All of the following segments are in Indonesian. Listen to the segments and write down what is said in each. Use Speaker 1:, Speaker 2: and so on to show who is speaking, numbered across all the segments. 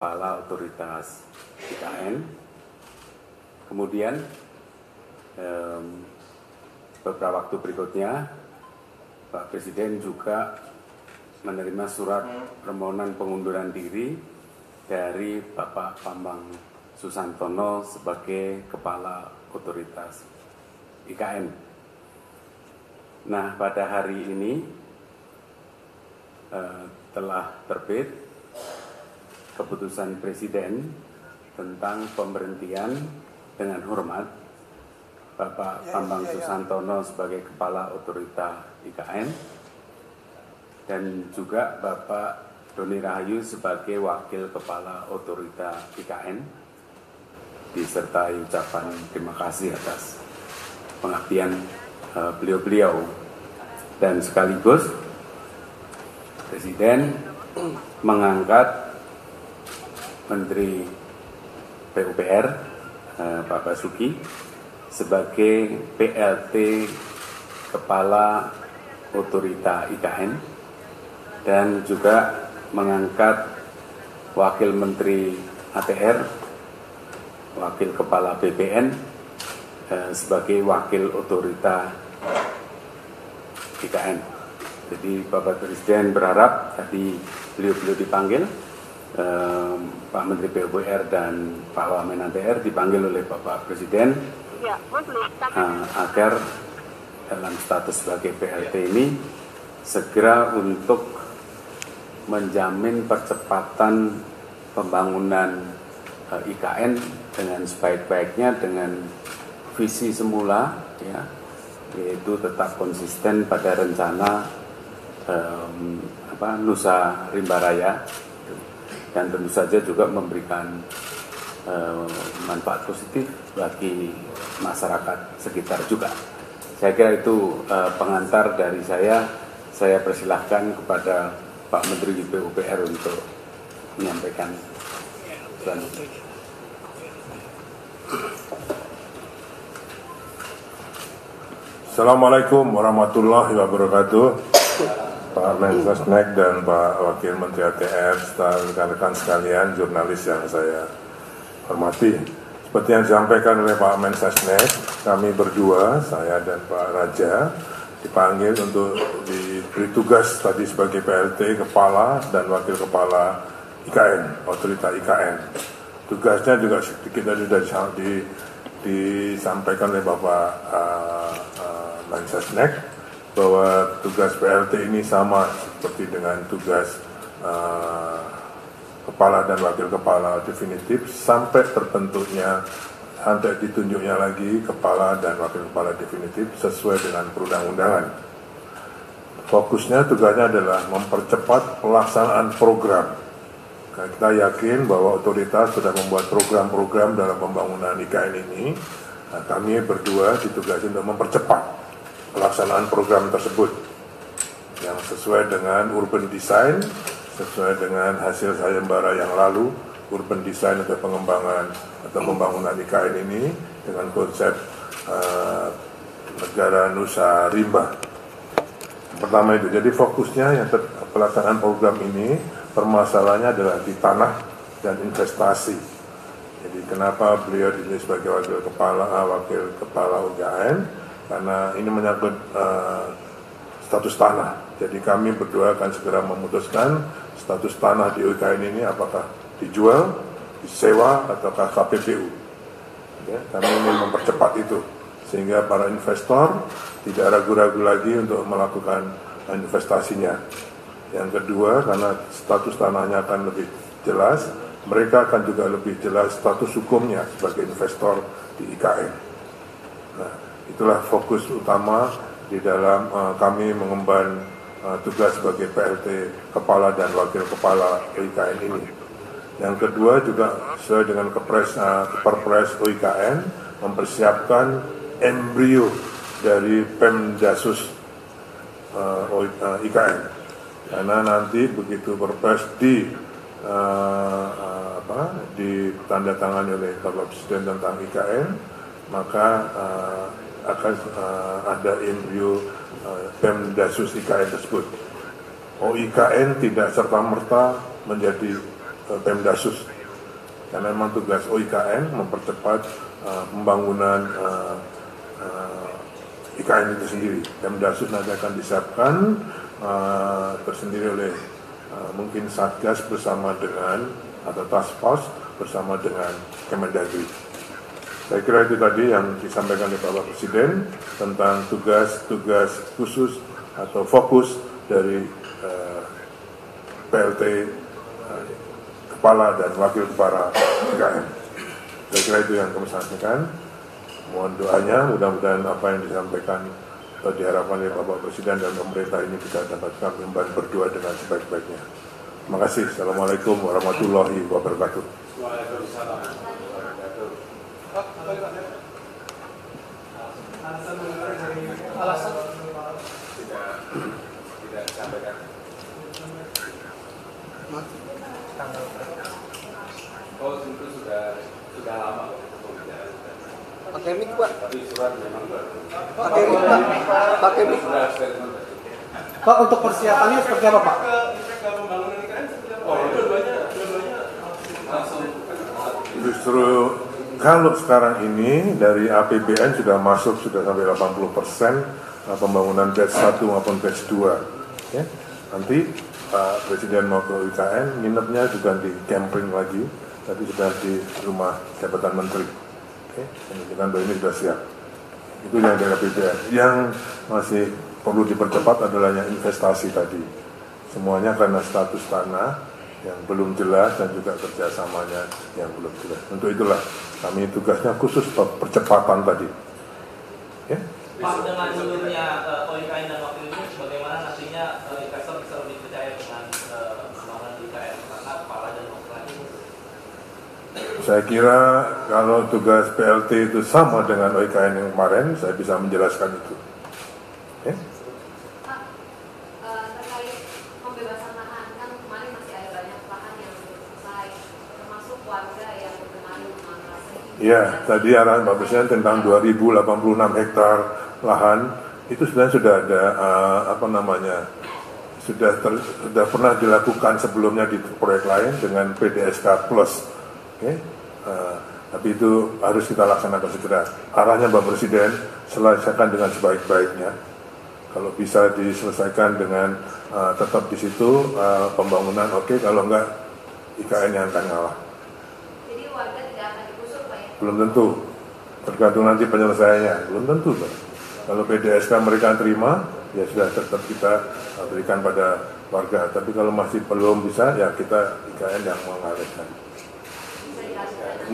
Speaker 1: Kepala Otoritas IKN. Kemudian beberapa waktu berikutnya Pak Presiden juga menerima surat permohonan pengunduran diri dari Bapak Bambang Susantono sebagai Kepala Otoritas IKN. Nah, pada hari ini telah terbit keputusan Presiden tentang pemberhentian dengan hormat Bapak Bambang Susantono sebagai Kepala Otoritas IKN dan juga Bapak Doni Rahayu sebagai Wakil Kepala Otoritas IKN, disertai ucapan terima kasih atas pengabdian beliau-beliau. Dan sekaligus Presiden mengangkat Menteri PUPR Pak Basuki sebagai PLT Kepala Otoritas IKN dan juga mengangkat Wakil Menteri ATR, Wakil Kepala BPN sebagai Wakil Otoritas IKN. Jadi Bapak Presiden berharap tadi beliau-beliau dipanggil, Pak Menteri PUPR dan Pak Wamen ATR dipanggil oleh Bapak Presiden agar dalam status sebagai PLT ini segera untuk menjamin percepatan pembangunan IKN dengan sebaik-baiknya dengan visi semula, ya, yaitu tetap konsisten pada rencana Nusa Rimba Raya dan tentu saja juga memberikan manfaat positif bagi masyarakat sekitar juga. Saya kira itu pengantar dari saya. Saya persilahkan kepada Pak Menteri PUPR untuk menyampaikan selanjutnya.
Speaker 2: Assalamualaikum warahmatullahi wabarakatuh. Pak Mensesnek dan Pak Wakil Menteri ATR serta rekan-rekan sekalian, jurnalis yang saya hormati. Seperti yang disampaikan oleh Pak Mensesnek, kami berdua, saya dan Pak Raja, dipanggil untuk diberi tugas tadi sebagai PLT Kepala dan Wakil Kepala IKN, Otoritas IKN. Tugasnya juga sedikit tadi sudah disampaikan oleh Bapak Mensesnek bahwa tugas PLT ini sama seperti dengan tugas Kepala dan Wakil Kepala definitif sampai terbentuknya, sampai ditunjuknya lagi Kepala dan Wakil Kepala definitif sesuai dengan perundang-undangan. Fokusnya tugasnya adalah mempercepat pelaksanaan program. Nah, kita yakin bahwa otoritas sudah membuat program-program dalam pembangunan IKN ini. Nah, kami berdua ditugasi untuk mempercepat pelaksanaan program tersebut yang sesuai dengan urban design, sesuai dengan hasil sayembara yang lalu, urban design untuk pengembangan atau pembangunan IKN ini dengan konsep negara Nusa Rimba. Pertama itu, jadi fokusnya yang pelaksanaan program ini permasalahannya adalah di tanah dan investasi. Jadi kenapa beliau dipilih sebagai wakil kepala UKN? Karena ini menyangkut status tanah. Jadi kami berdua akan segera memutuskan status tanah di UKN ini apakah dijual, disewa, ataukah KPPU. Ya, kami ingin mempercepat itu sehingga para investor tidak ragu-ragu lagi untuk melakukan investasinya. Yang kedua, karena status tanahnya akan lebih jelas, mereka akan juga lebih jelas status hukumnya sebagai investor di IKN. Nah, itulah fokus utama di dalam kami mengemban tugas sebagai PLT Kepala dan Wakil Kepala IKN ini. Yang kedua juga sesuai dengan Perpres UIKN mempersiapkan embrio dari Pemdasus IKN. Karena nanti begitu Perpres ditandatangani oleh Bapak Presiden tentang IKN, maka akan ada embrio Pemdasus IKN tersebut. OIKN tidak serta-merta menjadi Pemdasus. Karena memang tugas OIKN mempercepat pembangunan IKN itu sendiri. Kemdasut nanti akan disiapkan tersendiri oleh mungkin Satgas bersama dengan atau Task Force bersama dengan Kemendagri. Saya kira itu tadi yang disampaikan oleh Bapak Presiden tentang tugas-tugas khusus atau fokus dari PLT Kepala dan Wakil Kepala IKN. Saya kira itu yang kami sampaikan. Mohon doanya, mudah-mudahan apa yang disampaikan atau diharapkan oleh Bapak Presiden dan pemerintah ini bisa dapat kami berdua dengan sebaik-baiknya. Terima kasih. Assalamualaikum warahmatullahi wabarakatuh.
Speaker 1: Waalaikumsalam.
Speaker 3: Alasan
Speaker 1: tidak disampaikan. Oh, itu sudah lama.
Speaker 3: pakai mic, Pak.
Speaker 1: Tapi surat memang baru.
Speaker 3: Pakai mic, Pak. Pakai mic.
Speaker 1: Sudah statement.
Speaker 3: Pak, untuk persiapannya seperti apa, Pak?
Speaker 1: Oh, dua-duanya langsung.
Speaker 2: Justru kalau sekarang ini dari APBN sudah masuk sudah sampai 80% pembangunan batch 1 maupun batch 2. Ya. Nanti Pak Presiden mau ke IKN, nginepnya juga di camping lagi, tapi sudah di rumah jabatan menteri. Oke, menunjukkan bahwa ini sudah siap. Itu yang dari APBN. Yang masih perlu dipercepat adalah yang investasi tadi. Semuanya karena status tanah yang belum jelas dan juga kerjasamanya yang belum jelas. Untuk itulah kami tugasnya khusus percepatan tadi. Ya?
Speaker 4: Pak, dengan munculnya OIKN dan wakil ini, bagaimana nantinya investor bisa lebih percaya dengan pembangunan IKN karena kepala dan wakil ini?
Speaker 2: Saya kira kalau tugas PLT itu sama dengan OIKN yang kemarin, saya bisa menjelaskan itu. Ya? Ya, tadi arahan Pak Presiden tentang 2086 hektar lahan itu sebenarnya sudah ada sudah pernah dilakukan sebelumnya di proyek lain dengan PDSK Plus. Okay? Tapi itu harus kita laksanakan segera. Arahnya Pak Presiden selesaikan dengan sebaik-baiknya. Kalau bisa diselesaikan dengan tetap di situ pembangunan oke, kalau enggak IKN yang akan ngalah. Belum tentu, tergantung nanti penyelesaiannya, belum tentu. Kalau PDSK mereka terima, ya sudah tetap kita berikan pada warga. Tapi kalau masih belum bisa, ya kita IKN yang mengalihkan.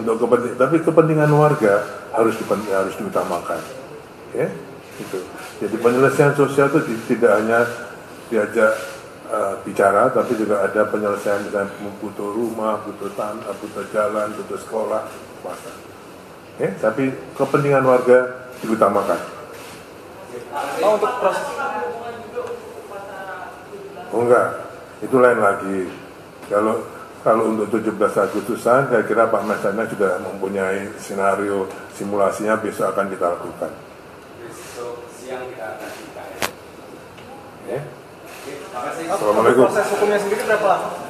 Speaker 2: Untuk kepentingan warga harus diutamakan, ya, itu. Jadi penyelesaian sosial itu tidak hanya diajak bicara, tapi juga ada penyelesaian misalnya butuh rumah, butuh tanah, butuh jalan, butuh sekolah, pasar. Tapi kepentingan warga diutamakan.
Speaker 3: Oh, untuk proses.
Speaker 2: Oh enggak, itu lain lagi. Kalau untuk 17 Agustusan, saya kira Pak Mesana sudah mempunyai skenario simulasinya, besok akan kita lakukan.
Speaker 1: Besok siang kita akan IKN.
Speaker 2: Assalamualaikum.
Speaker 3: Proses hukumnya sendiri berapa lama?